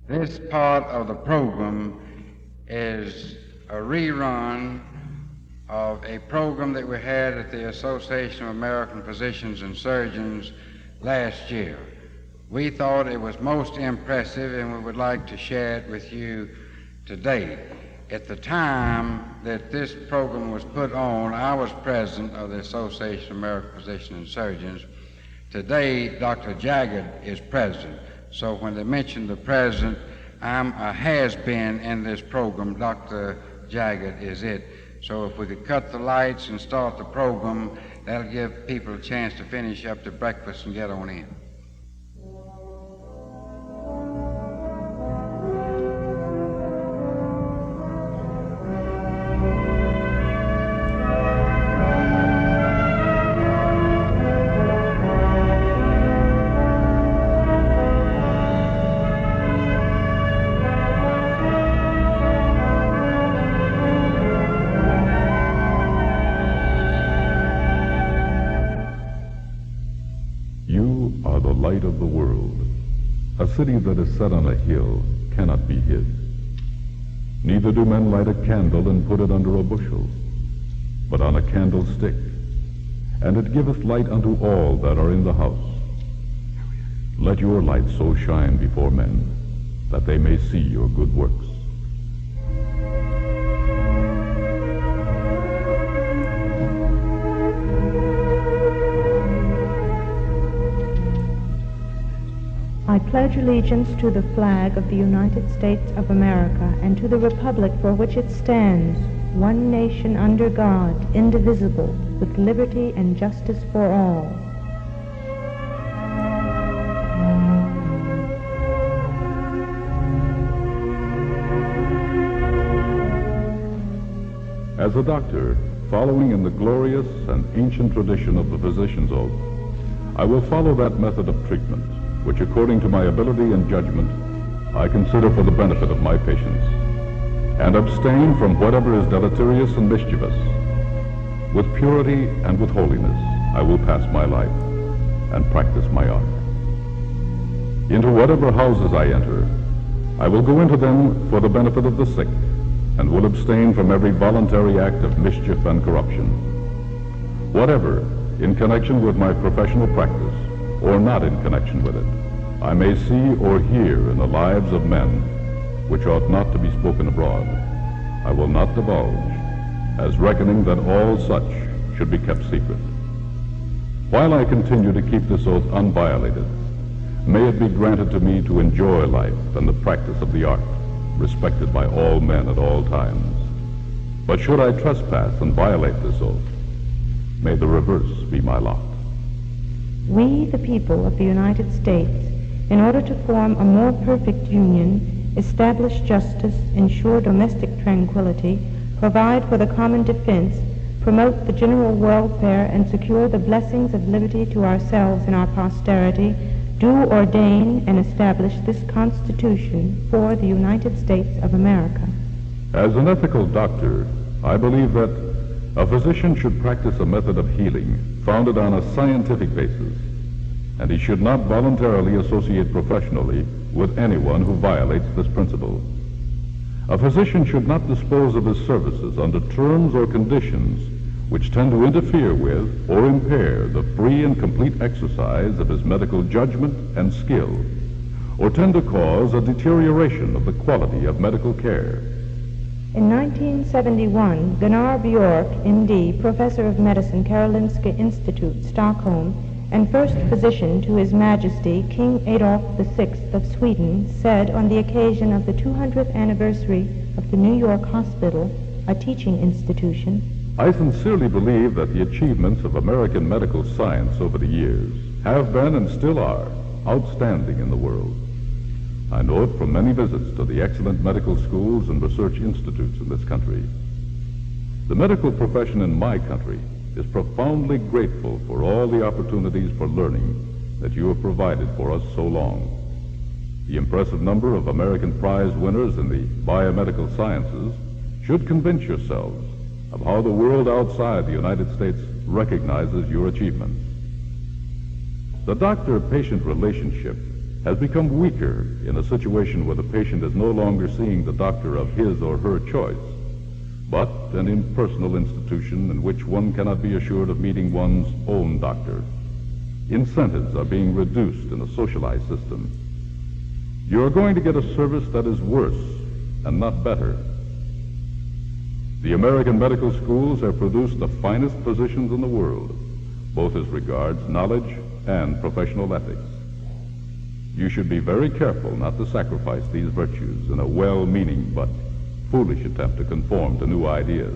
This part of the program is a rerun of a program that we had at the Association of American Physicians and Surgeons last year. We thought it was most impressive and we would like to share it with you today. At the time that this program was put on, I was president of the Association of American Physicians and Surgeons. Today, Dr. Jagged is president. So when they mention the president, I'm a has-been in this program. Dr. Jagged is it. So if we could cut the lights and start the program, that'll give people a chance to finish up the breakfast and get on in. Light of the world. A city that is set on a hill cannot be hid. Neither do men light a candle and put it under a bushel, but on a candlestick, and it giveth light unto all that are in the house. Let your light so shine before men, that they may see your good works. I pledge allegiance to the flag of the United States of America and to the republic for which it stands, one nation under God, indivisible, with liberty and justice for all. As a doctor, following in the glorious and ancient tradition of the physician's oath, I will follow that method of treatment which, according to my ability and judgment, I consider for the benefit of my patients, and abstain from whatever is deleterious and mischievous. With purity and with holiness, I will pass my life and practice my art. Into whatever houses I enter, I will go into them for the benefit of the sick, and will abstain from every voluntary act of mischief and corruption. Whatever, in connection with my professional practice, or not in connection with it, I may see or hear in the lives of men, which ought not to be spoken abroad, I will not divulge, as reckoning that all such should be kept secret. While I continue to keep this oath unviolated, may it be granted to me to enjoy life and the practice of the art, respected by all men at all times. But should I trespass and violate this oath, may the reverse be my lot. We, the people of the United States, in order to form a more perfect union, establish justice, ensure domestic tranquility, provide for the common defense, promote the general welfare, and secure the blessings of liberty to ourselves and our posterity, do ordain and establish this Constitution for the United States of America. As an ethical doctor, I believe that a physician should practice a method of healing founded on a scientific basis, and he should not voluntarily associate professionally with anyone who violates this principle. A physician should not dispose of his services under terms or conditions which tend to interfere with or impair the free and complete exercise of his medical judgment and skill, or tend to cause a deterioration of the quality of medical care. In 1971, Gunnar Bjork, M.D., professor of medicine, Karolinska Institute, Stockholm, and first physician to His Majesty King Adolf VI of Sweden, said on the occasion of the 200th anniversary of the New York Hospital, a teaching institution, I sincerely believe that the achievements of American medical science over the years have been and still are outstanding in the world. I know it from many visits to the excellent medical schools and research institutes in this country. The medical profession in my country is profoundly grateful for all the opportunities for learning that you have provided for us so long. The impressive number of American prize winners in the biomedical sciences should convince yourselves of how the world outside the United States recognizes your achievements. The doctor-patient relationship has become weaker in a situation where the patient is no longer seeing the doctor of his or her choice, but an impersonal institution in which one cannot be assured of meeting one's own doctor. Incentives are being reduced in a socialized system. You are going to get a service that is worse and not better. The American medical schools have produced the finest physicians in the world, both as regards knowledge and professional ethics. You should be very careful not to sacrifice these virtues in a well-meaning but foolish attempt to conform to new ideas.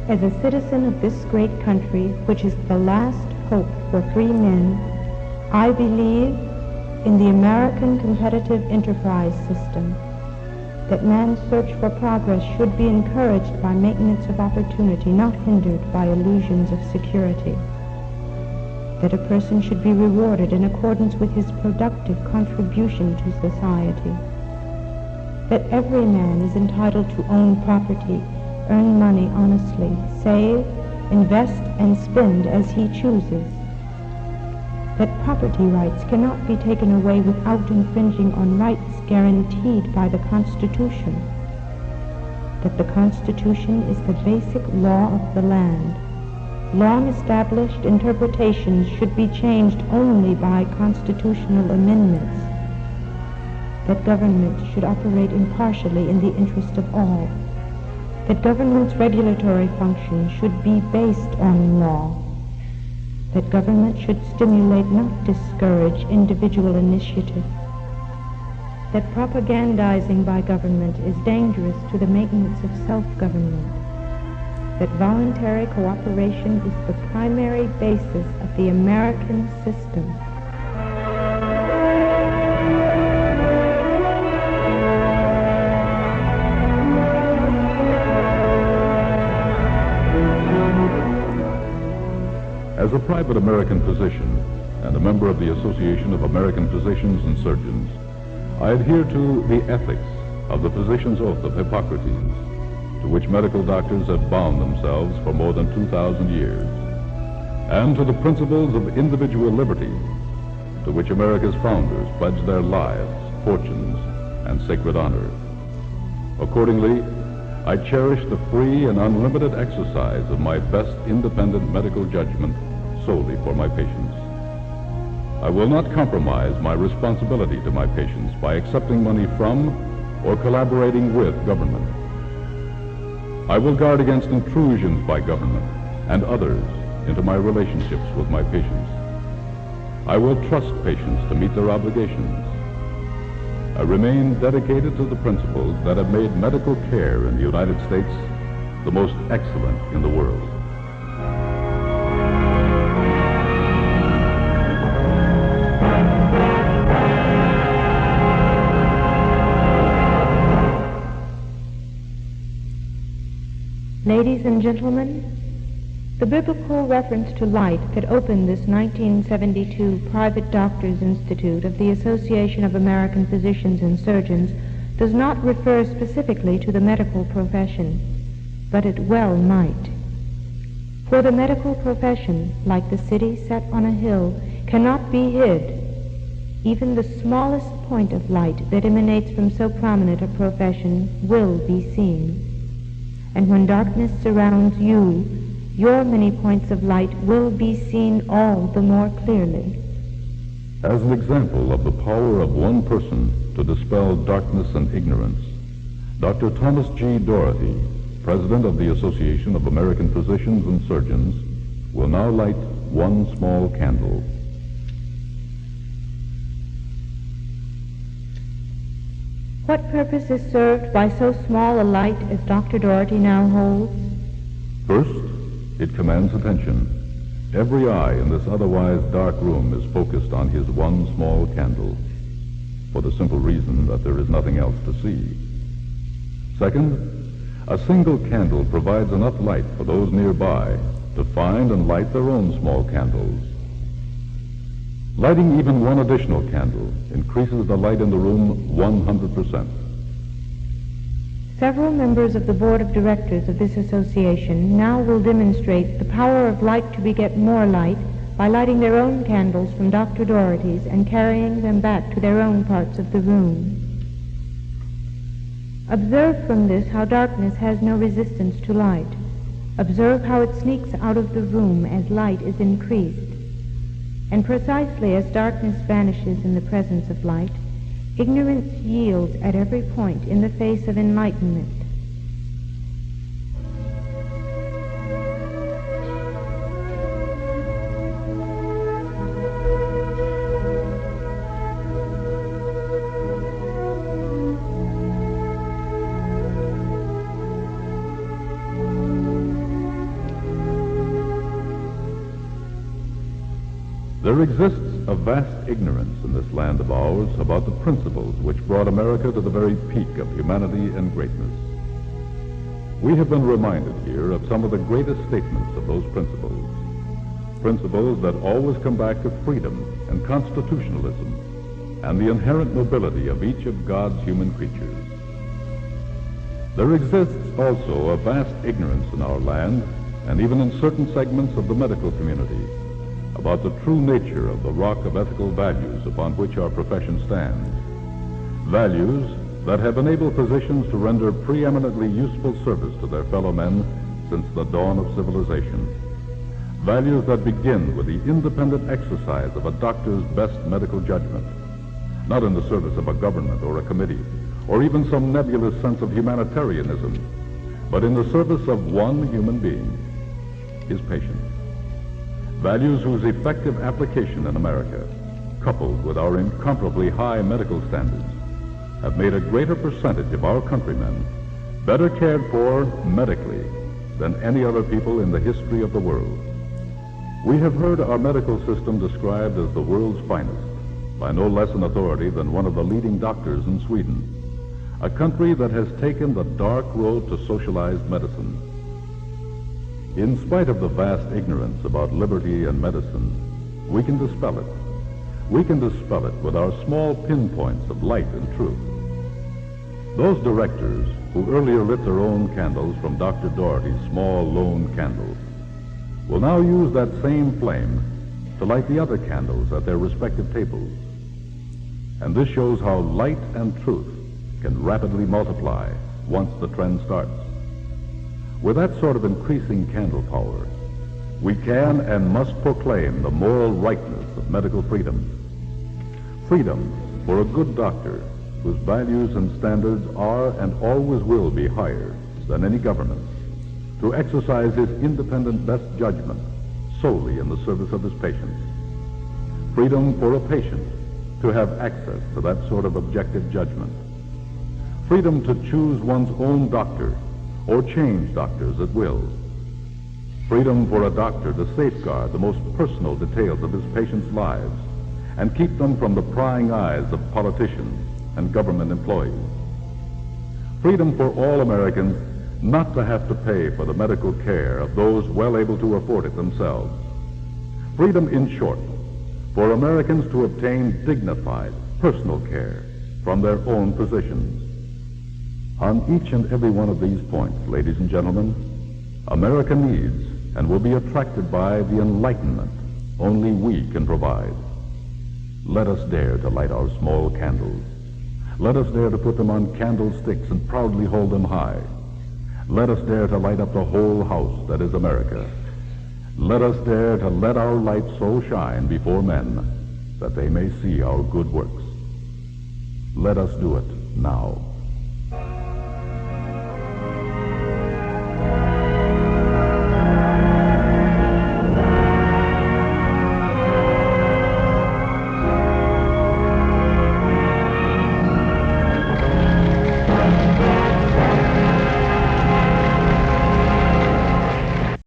As a citizen of this great country, which is the last hope for free men, I believe in the American competitive enterprise system, that man's search for progress should be encouraged by maintenance of opportunity, not hindered by illusions of security, that a person should be rewarded in accordance with his productive contribution to society, that every man is entitled to own property, earn money honestly, save, invest, and spend as he chooses. That property rights cannot be taken away without infringing on rights guaranteed by the Constitution. That the Constitution is the basic law of the land. Long-established interpretations should be changed only by constitutional amendments. That government should operate impartially in the interest of all. That government's regulatory function should be based on law. That government should stimulate, not discourage, individual initiative. That propagandizing by government is dangerous to the maintenance of self-government. That voluntary cooperation is the primary basis of the American system. As a private American physician and a member of the Association of American Physicians and Surgeons, I adhere to the ethics of the physician's oath of Hippocrates, to which medical doctors have bound themselves for more than 2,000 years, and to the principles of individual liberty, to which America's founders pledged their lives, fortunes, and sacred honor. Accordingly, I cherish the free and unlimited exercise of my best independent medical judgment solely for my patients. I will not compromise my responsibility to my patients by accepting money from or collaborating with government. I will guard against intrusions by government and others into my relationships with my patients. I will trust patients to meet their obligations. I remain dedicated to the principles that have made medical care in the United States the most excellent in the world. Ladies and gentlemen, the biblical reference to light that opened this 1972 Private Doctors Institute of the Association of American Physicians and Surgeons does not refer specifically to the medical profession, but it well might. For the medical profession, like the city set on a hill, cannot be hid. Even the smallest point of light that emanates from so prominent a profession will be seen. And when darkness surrounds you, your many points of light will be seen all the more clearly. As an example of the power of one person to dispel darkness and ignorance, Dr. Thomas G. Dorrity, President of the Association of American Physicians and Surgeons, will now light one small candle. What purpose is served by so small a light as Dr. Dorrity now holds? First, it commands attention. Every eye in this otherwise dark room is focused on his one small candle, for the simple reason that there is nothing else to see. Second, a single candle provides enough light for those nearby to find and light their own small candles. Lighting even one additional candle increases the light in the room 100%. Several members of the board of directors of this association now will demonstrate the power of light to beget more light by lighting their own candles from Dr. Dorrity's and carrying them back to their own parts of the room. Observe from this how darkness has no resistance to light. Observe how it sneaks out of the room as light is increased. And precisely as darkness vanishes in the presence of light, ignorance yields at every point in the face of enlightenment. There exists a vast ignorance in this land of ours about the principles which brought America to the very peak of humanity and greatness. We have been reminded here of some of the greatest statements of those principles, principles that always come back to freedom and constitutionalism and the inherent nobility of each of God's human creatures. There exists also a vast ignorance in our land, and even in certain segments of the medical community, about the true nature of the rock of ethical values upon which our profession stands. Values that have enabled physicians to render preeminently useful service to their fellow men since the dawn of civilization. Values that begin with the independent exercise of a doctor's best medical judgment, not in the service of a government or a committee, or even some nebulous sense of humanitarianism, but in the service of one human being, his patient. Values whose effective application in America, coupled with our incomparably high medical standards, have made a greater percentage of our countrymen better cared for medically than any other people in the history of the world. We have heard our medical system described as the world's finest by no less an authority than one of the leading doctors in Sweden, a country that has taken the dark road to socialized medicine. In spite of the vast ignorance about liberty and medicine, we can dispel it. We can dispel it with our small pinpoints of light and truth. Those directors who earlier lit their own candles from Dr. Dorrity's small lone candle will now use that same flame to light the other candles at their respective tables. And this shows how light and truth can rapidly multiply once the trend starts. With that sort of increasing candle power, we can and must proclaim the moral rightness of medical freedom. Freedom for a good doctor whose values and standards are and always will be higher than any government, to exercise his independent best judgment solely in the service of his patients. Freedom for a patient to have access to that sort of objective judgment. Freedom to choose one's own doctor or change doctors at will. Freedom for a doctor to safeguard the most personal details of his patients' lives and keep them from the prying eyes of politicians and government employees. Freedom for all Americans not to have to pay for the medical care of those well able to afford it themselves. Freedom, in short, for Americans to obtain dignified personal care from their own physicians. On each and every one of these points, ladies and gentlemen, America needs and will be attracted by the enlightenment only we can provide. Let us dare to light our small candles. Let us dare to put them on candlesticks and proudly hold them high. Let us dare to light up the whole house that is America. Let us dare to let our light so shine before men that they may see our good works. Let us do it now.